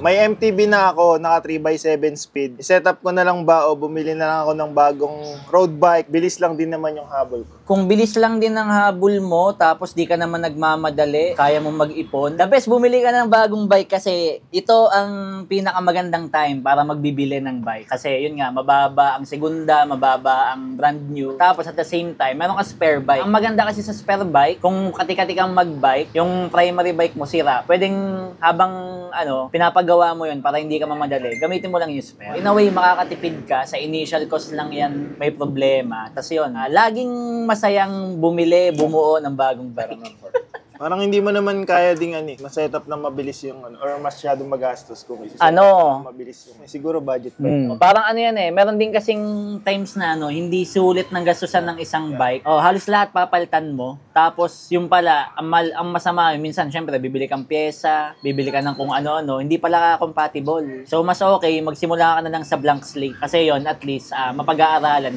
May MTB na ako, naka 3x7 speed. I-set up ko na lang ba o bumili na lang ako ng bagong road bike. Bilis lang din naman yung habol ko. Kung bilis lang din ang habol mo, tapos di ka naman nagmamadali, kaya mo mag-ipon, the best bumili ka ng bagong bike kasi ito ang pinakamagandang time para magbibili ng bike. Kasi yun nga, mababa ang segunda, mababa ang brand new. Tapos at the same time, meron ka spare bike. Ang maganda kasi sa spare bike, kung kati-kati kang mag-bike, yung primary bike mo sira, pwedeng habang pinapagawa mo yun para hindi ka mamadali, gamitin mo lang yung spare. In a way, makakatipid ka. Sa initial cost lang yan, may problema. Tapos yun, laging masayang bumuo ng bagong bike. Parang hindi mo naman kaya ding ma-set up na mabilis yung or masyadong magastos kung mabilis yung siguro budget pa. Parang yan meron din kasing times na hindi sulit ng gastusan ng isang bike. Halos lahat papalitan mo. Tapos yung pala, ang masama, minsan syempre bibili kang pyesa, bibili ka ng kung ano-ano, hindi pala compatible. So mas okay, magsimula ka na lang sa blank slate. Kasi yon at least mapag-aaralan